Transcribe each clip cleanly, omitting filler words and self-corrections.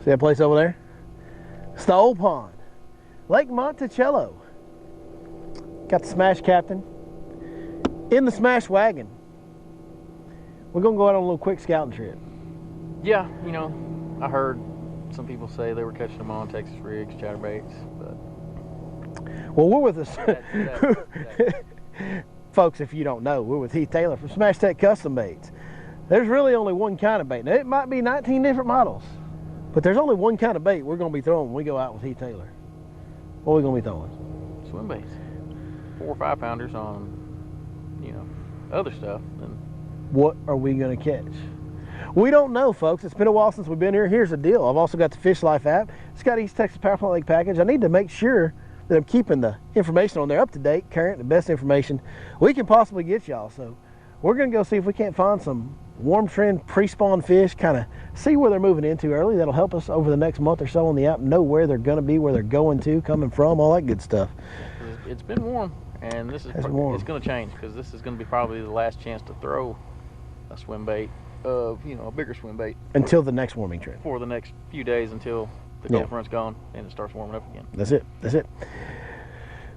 See that place over there? It's the old pond. Lake Monticello. Got the Smash Captain in the Smash Wagon. We're going to go out on a little quick scouting trip. Yeah, you know, I heard some people say they were catching them on Texas rigs, chatterbaits, but... Well, we're with us. Folks, if you don't know, we're with Heath Taylor from Smash Tech Custom Baits. There's really only one kind of bait. Now, it might be 19 different models, but there's only one kind of bait we're going to be throwing when we go out with Heath Taylor. What are we going to be throwing? Swim baits. 4 or 5 pounders on, you know, other stuff. And what are we going to catch? We don't know, folks. It's been a while since we've been here. Here's the deal. I've also got the Fish Life app. It's got East Texas Power Plant Lake package. I need to make sure that I'm keeping the information on there up to date, current, the best information we can possibly get y'all. So we're going to go see if we can't find some warm trend pre-spawn fish, kind of see where they're moving into early. That'll help us over the next month or so on the app know where they're going to be, where they're going to, coming from, all that good stuff. It's been warm, and this is it's going to change, because this is going to be probably the last chance to throw a swim bait of, you know, a bigger swim bait until the next warming trend, for the next few days, until the cold front's gone and it starts warming up again. That's it. That's it.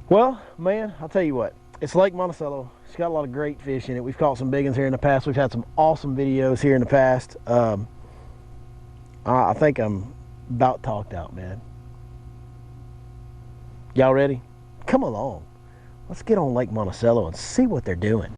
Well, man, I'll tell you what. It's Lake Monticello. It's got a lot of great fish in it. We've caught some big ones here in the past. We've had some awesome videos here in the past. I think I'm about talked out, man. Y'all ready? Come along. Let's get on Lake Monticello and see what they're doing.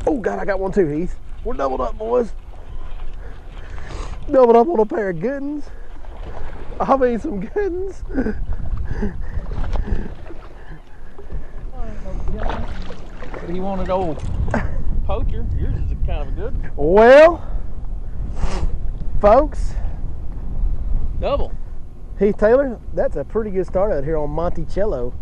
Oh God, I got one too, Heath. We're doubled up, boys. Doubled up on a pair of good ones. I mean, some good ones. What do you want, an old poacher? Yours is kind of a good one. Well, folks. Double. Heath Taylor, that's a pretty good start out here on Monticello.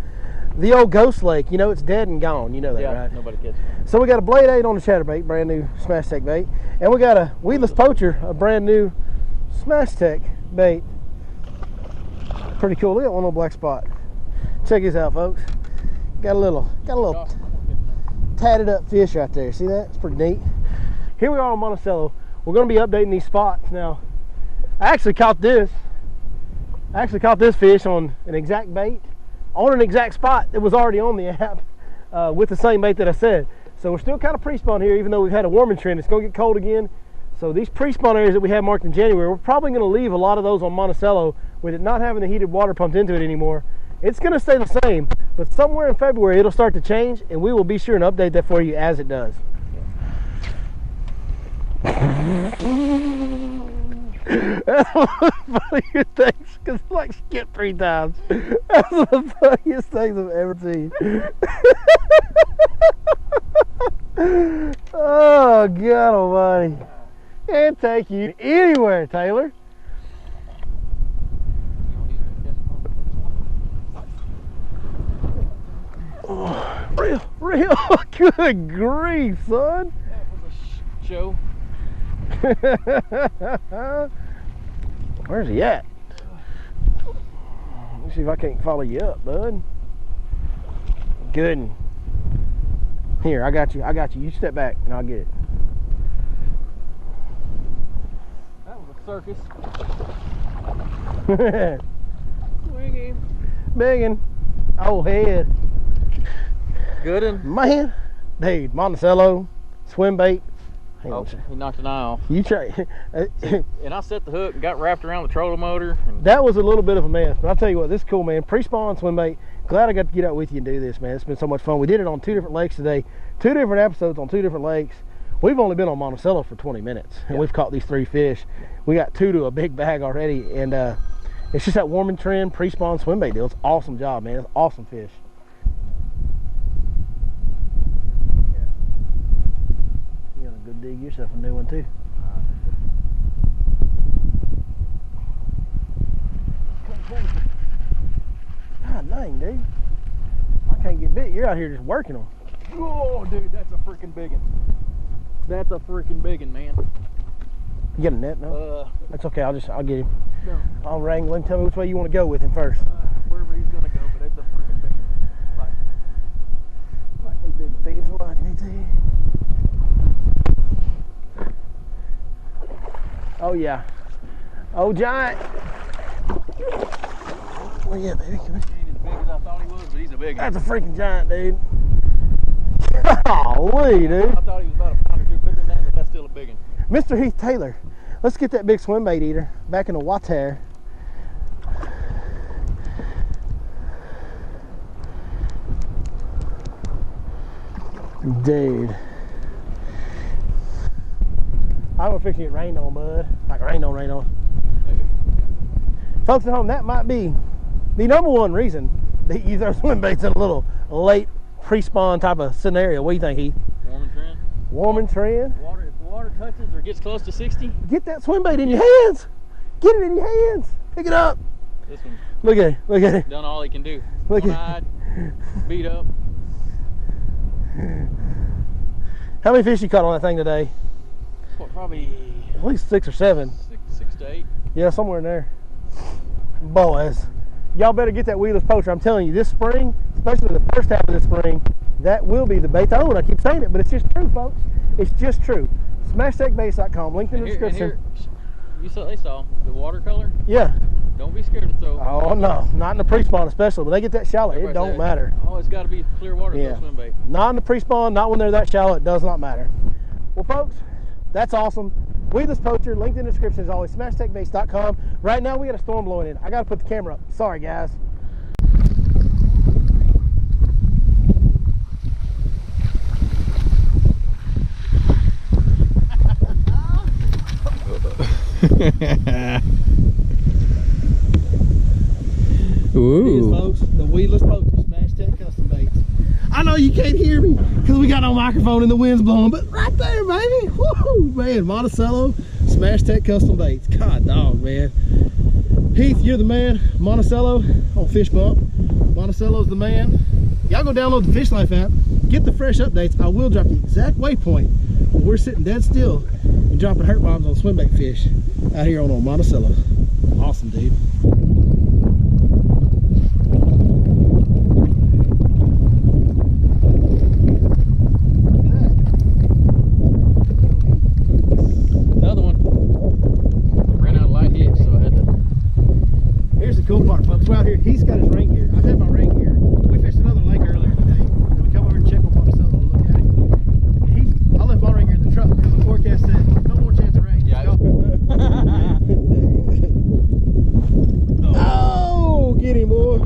The old Ghost Lake, you know, it's dead and gone. You know that, right? Nobody catches it. So we got a Blade 8 on the chatterbait, brand new Smash Tech bait. And we got a Weedless Poacher, a brand new Smash Tech bait. Pretty cool. Look at one little black spot. Check this out, folks. Got a little tatted up fish right there. See that? It's pretty neat. Here we are on Monticello. We're going to be updating these spots now. I actually caught this fish on an exact bait, on an exact spot that was already on the app with the same bait that I said. So we're still kind of pre-spawn here, even though we've had a warming trend. It's going to get cold again. So these pre-spawn areas that we had marked in January, we're probably going to leave a lot of those on Monticello with it not having the heated water pumped into it anymore. It's going to stay the same, but somewhere in February it'll start to change, and we will be sure and update that for you as it does. That's one of the funniest things, because I like skipped 3 times. That's one of the funniest things I've ever seen. Oh, God almighty. Can't take you anywhere, Taylor. Oh, real. Good grief, son. That was a show. Where's he at? Let me see if I can't follow you up, bud. Good. Here, I got you. You step back and I'll get it. That was a circus. Biggin. Oh, head. Good one. Man, dude, Monticello, swim bait. Oh, he knocked an eye off. You try. And I set the hook and got wrapped around the trolling motor. That was a little bit of a mess, but I'll tell you what, this is cool, man. Pre-spawn swim bait. Glad I got to get out with you and do this, man. It's been so much fun. We did it on 2 different lakes today. 2 different episodes on 2 different lakes. We've only been on Monticello for 20 minutes, and we've caught these 3 fish. We got 2 to a big bag already, and it's just that warming trend pre-spawn swim bait deal. It's an awesome job, man. It's awesome fish. go dig yourself a new one too. God dang, dude. I can't get bit. You're out here just working them. Oh, dude, that's a freaking big one. That's a freaking big one, man. You got a net now? That's okay. I'll get him. No. I'll wrangle him. Tell me which way you want to go with him first. Wherever he's gonna go, but it's a freaking big one. Like a big one. Feed him some lunch, need to. Oh yeah. Oh giant. Where you at, baby? Come here. He ain't as big as I thought he was, but he's a big one. That's a freaking giant, dude. Golly, dude. I thought he was about a pound or two bigger than that, but that's still a big one. Mr. Heath Taylor, let's get that big swim bait eater back in the water. Dude. I was fixing to get rained on, bud. Like rained on, rained on. Maybe. Folks at home, that might be the #1 reason that you throw swim baits in a little late pre-spawn type of scenario. What do you think, Heath? Warm and trend. Warm and trend. If the water touches or gets close to 60. Get that swim bait in your hands. Get it in your hands. Pick it up. This one. Look at it. Look at it. Done all he can do. Look at One-eyed, beat up. How many fish you caught on that thing today? What, probably At least 6 or 7. six to eight. Yeah, somewhere in there. Boys, y'all better get that weedless poacher. I'm telling you, this spring, especially the first half of this spring, that will be the bait to own. I keep saying it, but it's just true, folks. It's just true. SmashTechBaits.com, link in the description. You saw, they saw the watercolor. Yeah. Don't be scared to throw. Oh no, not in the pre-spawn especially. When they get that shallow, it don't matter. Oh, it's got to be clear water for swim bait. Not in the pre-spawn, not when they're that shallow. It does not matter. Well, folks, that's awesome. Weedless poacher, linked in the description as always. SmashTechBaits.com. Right now we got a storm blowing in. I got to put the camera up. Sorry, guys. Ooh. Folks, the weedless poacher, SmashTech Custom Baits. I know you can't hear me because we got no microphone and the wind's blowing, but right there, baby. Woo, man, Monticello, SmashTech Custom Baits. God dog, man. Heath, you're the man. Monticello on Fish Bump. Monticello's the man. Y'all go download the Fish Life app. Get the fresh updates. I will drop the exact waypoint where we're sitting dead still and dropping hurt bombs on swimbait fish out here on Monticello. Awesome, dude. Another one. Ran out of light hitch, so I had to. Here's the cool part, folks. We're out here. He's got his rain gear. I've had my rain gear. We fished another lake earlier today. And we come over and check on Monticello to look at it. And I left my rain gear in the truck because the forecast said no more chance of rain. Yeah. Oh, get him, boy.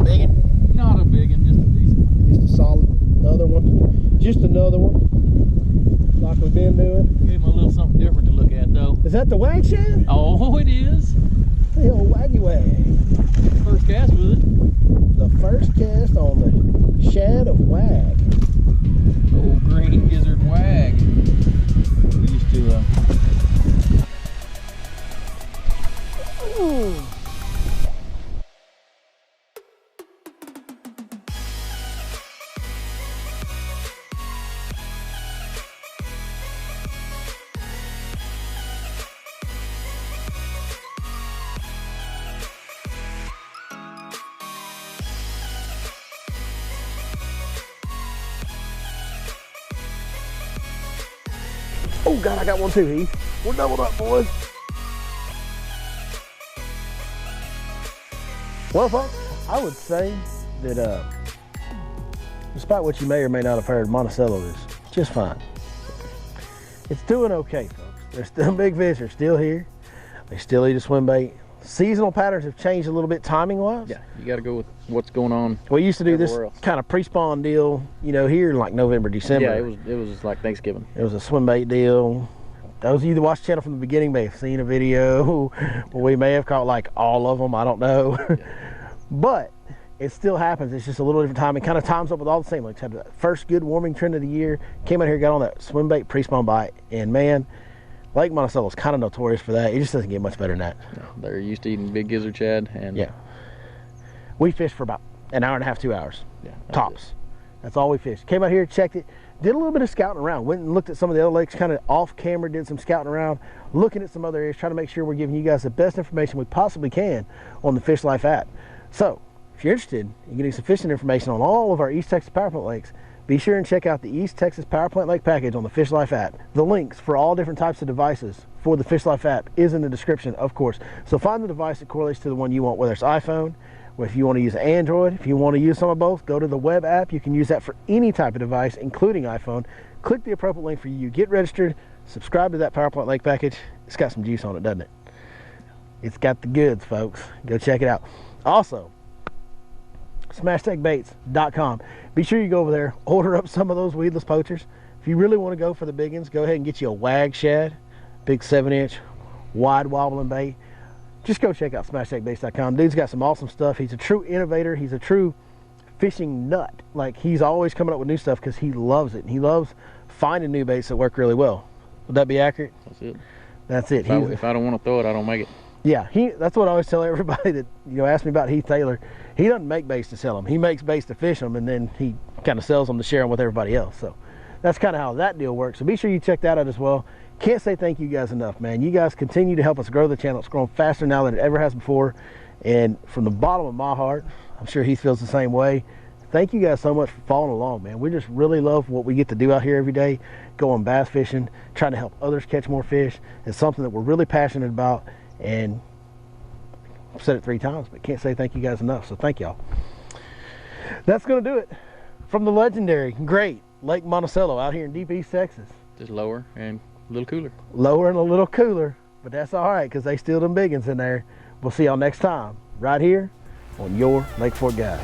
Big one? Not a big one, just a decent. Just a solid. Another one. Just another one. Like we've been doing. Gave him a little something different to look at, though. Is that the wag shad? Oh, it is. The old waggy wag. First cast with it. The first cast on the shad of wag. Old green gizzard wag. We used to. Ooh. Oh God, I got one too, Heath. We're doubled up, boys. Well, folks, I would say that despite what you may or may not have heard, Monticello is just fine. It's doing okay, folks. There's still big fish are still here. They still eat a swim bait. Seasonal patterns have changed a little bit timing-wise. Yeah, you got to go with what's going on. We used to do this else. kind of pre-spawn deal, you know, here in like November, December. Yeah, it was like Thanksgiving. It was a swim bait deal. Those of you that watch the channel from the beginning may have seen a video where we may have caught like all of them. I don't know. Yeah. But it still happens. It's just a little different time. It kind of times up with all the same lakes. Had the first good warming trend of the year. Came out here, got on that swim bait pre-spawn bite, and man, Lake Monticello is kind of notorious for that. It just doesn't get much better than that. They're used to eating big gizzard shad, and yeah, we fished for about an hour and a half, 2 hours, tops. That's all we fished. Came out here, checked it, did a little bit of scouting around. Went and looked at some of the other lakes, kind of off camera, did some scouting around, looking at some other areas, trying to make sure we're giving you guys the best information we possibly can on the Fish Life app. So if you're interested in getting some fishing information on all of our East Texas Power Plant lakes, be sure and check out the East Texas Power Plant Lake package on the Fish Life app. The links for all different types of devices for the Fish Life app is in the description, of course. So find the device that correlates to the one you want, whether it's iPhone, or if you want to use Android, if you want to use some of both, go to the web app. You can use that for any type of device, including iPhone. Click the appropriate link for you. Get registered. Subscribe to that Power Plant Lake package. It's got some juice on it, doesn't it? It's got the goods, folks. Go check it out. Also, SmashTechBaits.com. Be sure you go over there, order up some of those weedless poachers. If you really want to go for the big ones, go ahead and get you a wag shad, big 7-inch, wide wobbling bait. Just go check out SmashTechBaits.com. Dude's got some awesome stuff. He's a true innovator. He's a true fishing nut. Like, he's always coming up with new stuff because he loves it. And he loves finding new baits that work really well. Would that be accurate? That's it. That's it. If I don't want to throw it, I don't make it. Yeah, that's what I always tell everybody that, ask me about Heath Taylor. He doesn't make baits to sell them. He makes baits to fish them, and then he kind of sells them to share them with everybody else. So that's kind of how that deal works. So be sure you check that out as well. Can't say thank you guys enough, man. You guys continue to help us grow the channel. It's growing faster now than it ever has before. And from the bottom of my heart, I'm sure he feels the same way. Thank you guys so much for following along, man. We just really love what we get to do out here every day, going bass fishing, trying to help others catch more fish. It's something that we're really passionate about, and I've said it 3 times, but can't say thank you guys enough, so thank y'all. That's going to do it from the legendary, great Lake Monticello out here in deep East Texas. Just lower and a little cooler. Lower and a little cooler, but that's all right because they still them big ones in there. We'll see y'all next time right here on your Lake Fork Guide.